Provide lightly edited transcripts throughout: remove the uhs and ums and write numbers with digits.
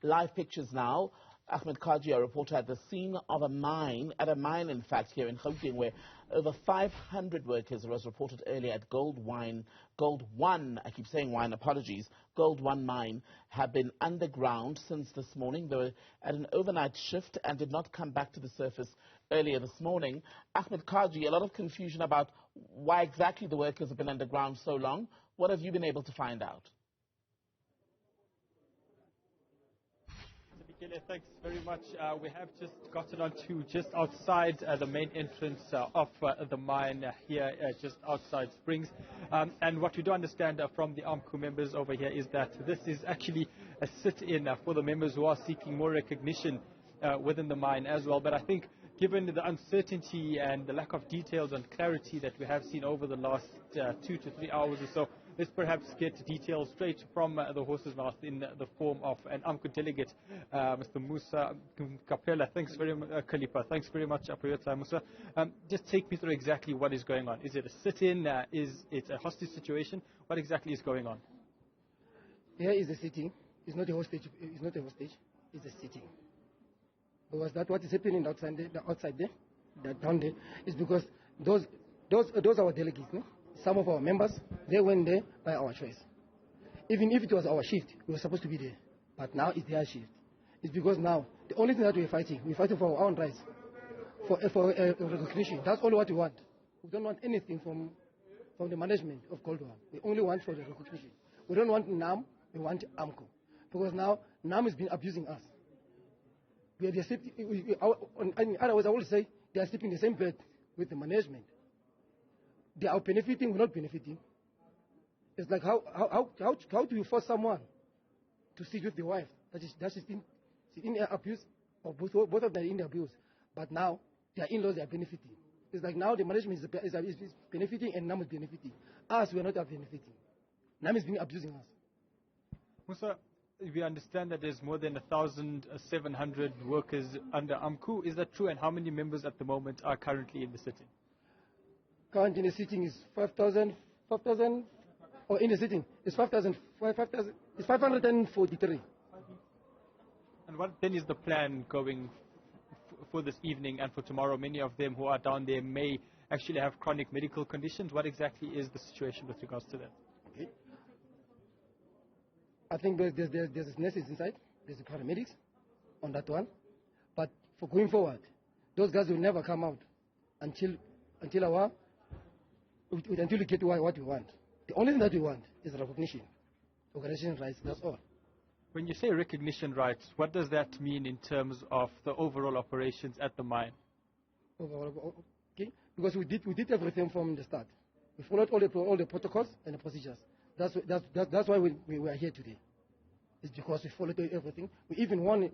live pictures now. Ahmed Kajee, a reporter at the scene of a mine, in fact, here in Gauteng, where over 500 workers, was reported earlier at GoldOne, I keep saying wine, apologies, GoldOne mine, have been underground since this morning. They were at an overnight shift and did not come back to the surface earlier this morning. Ahmed Kajee, a lot of confusion about why exactly the workers have been underground so long. What have you been able to find out? Thanks very much. We have just gotten onto just outside the main entrance of the mine here, just outside Springs. And what we do understand from the Amcu members over here is that this is actually a sit-in for the members who are seeking more recognition within the mine as well. But I think given the uncertainty and the lack of details and clarity that we have seen over the last 2 to 3 hours or so, let's perhaps get details straight from the horse's mouth in the form of an Amcu delegate, Mr. Musa Kapela. Thanks very much, Khalifa. Thanks very much for your time, Musa. Just take me through exactly what is going on. Is it a sit-in? Is it a hostage situation? What exactly is going on? Here is a sitting. It's not a hostage. It's not a hostage. It's a sitting. Because that's what is happening outside there, that down there, is because those are our delegates, no? Some of our members, they went there by our choice. Even if it was our shift, we were supposed to be there. But now it's their shift. It's because now, the only thing that we're fighting for our own rights, for recognition. That's all what we want. We don't want anything from the management of GoldOne. We only want for the recognition. We don't want NAM, we want Amcu. Because now, NAM has been abusing us. We are in other words, I will say, they are sleeping in the same bed with the management. They are benefiting, we're not benefiting. It's like how do you force someone to sit with the wife that is in abuse, or both of them are in abuse, but now their in-laws are benefiting. It's like now the management is benefiting and NAM is benefiting. Us, we are not benefiting. NAM is being abusing us. Musa, we understand that there's more than 1,700 workers under Amcu. Is that true? And how many members at the moment are currently in the city? Currently in the sitting is 5,000, or in the sitting is 543. And what then is the plan going for this evening and for tomorrow? Many of them who are down there may actually have chronic medical conditions. What exactly is the situation with regards to that? Okay. I think there's nurses inside, there's the paramedics on that one. But for going forward, those guys will never come out until we get what we want. The only thing that we want is recognition, organization rights, that's all. When you say recognition rights, what does that mean in terms of the overall operations at the mine? Okay, because we did everything from the start. We followed all the protocols and the procedures. That's why we were here today. It's because we followed everything. We even won it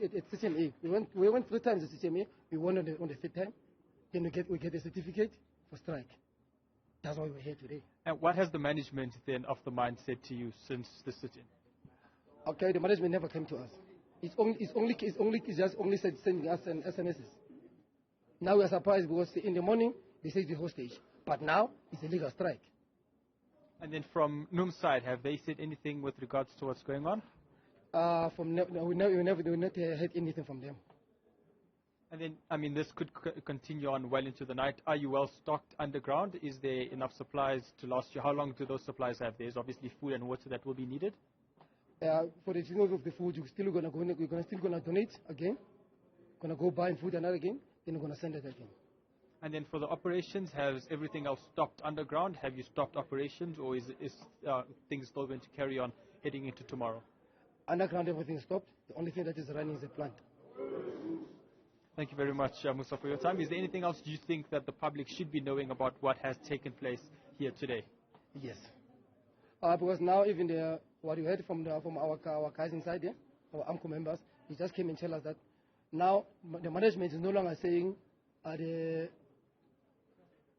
at CCMA. We went 3 times at CCMA. We won on the 3rd time. Then we get a certificate for strike. That's why we're here today. And what has the management then of the mine said to you since the sit-in? Okay, the management never came to us. It's just sending us SMSs. Now we are surprised because in the morning they say it's a hostage, but now it's a legal strike. And then from NUM's side, have they said anything with regards to what's going on? We never heard anything from them. And then, I mean, this could continue on well into the night. Are you well stocked underground? Is there enough supplies to last you? How long do those supplies have? There's obviously food and water that will be needed. For the thing of the food, we're still gonna donate again. Gonna go buy food and again. Then we're gonna send it again. And then for the operations, has everything else stopped underground? Have you stopped operations, or is things still going to carry on heading into tomorrow? Underground, everything is stopped. The only thing that is running is the plant. Thank you very much, Musa, for your time. Is there anything else you think that the public should be knowing about what has taken place here today? Yes. Because now even what you heard from our guys inside there, our Amcu members, they just came and tell us that now the management is no longer saying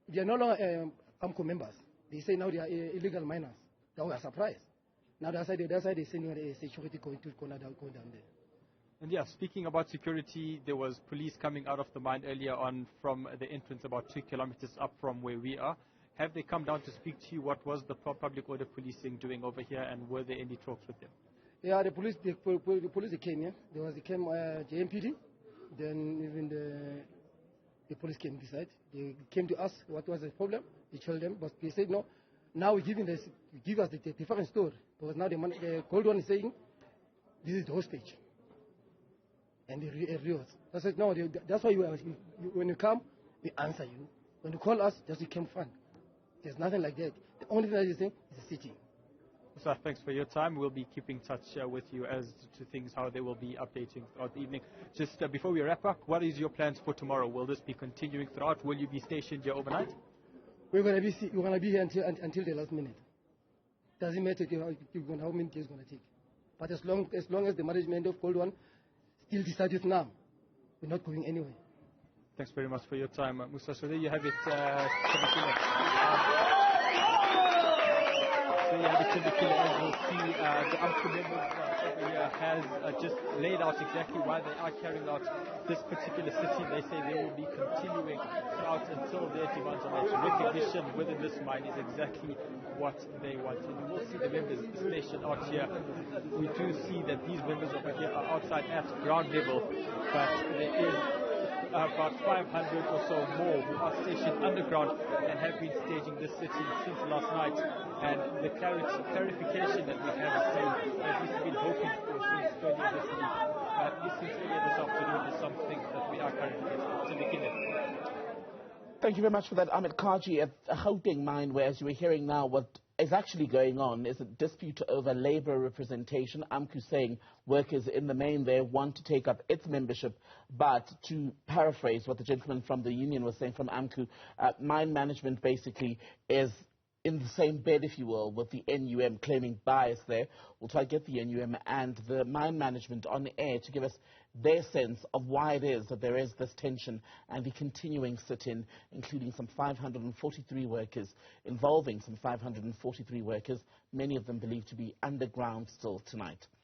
they are no longer Amcu members. They say now they are illegal miners. That we are surprised. Now that's why they're sending a security going down there. And yeah, speaking about security, there was police coming out of the mine earlier on from the entrance about 2 kilometers up from where we are. Have they come down to speak to you? What was the public order policing doing over here, and were there any talks with them? Yeah, the police they came here. They came JMPD, then even the police came beside. They came to us. What was the problem? We told them, but they said no. Now we give us the different story, because now the cold one is saying this is the hostage, and the real. I said no. That's why when you come, we answer you. When you call us, just you came fun. There's nothing like that. The only thing that is saying is the city. So thanks for your time. We'll be keeping touch with you as to things, how they will be updating throughout the evening. Just before we wrap up, what is your plans for tomorrow? Will this be continuing throughout? Will you be stationed here overnight? We're gonna be here until the last minute. Doesn't matter how many days it's gonna take. But as long as the management of Gold One still decided now, we're not going anywhere. Thanks very much for your time, Musa. So there you have it. So you have it, as you'll see, the Amcu members over here has just laid out exactly why they are carrying out this particular city. They say they will be continuing throughout until their demands are met. Recognition within this mine is exactly what they want. And you will see the members stationed out here. We do see that these members over here are outside at ground level, but there is about 500 or so more who are stationed underground and have been staging this city since last night. And the clarification that we have seen, that we've been hoping for since earlier this week, since earlier this afternoon, is something that we are currently getting. Thank you very much for that, Ahmed. Kajee, at a Gauteng mine, where, as you were hearing now, what is actually going on is a dispute over labour representation. Amcu saying workers in the main there want to take up its membership, but to paraphrase what the gentleman from the union was saying from Amcu, mine management basically is in the same bed, if you will, with the NUM claiming bias there. We'll try to get the NUM and the mine management on the air to give us their sense of why it is that there is this tension and the continuing sit-in, including some 543 workers, involving some 543 workers, many of them believed to be underground still tonight.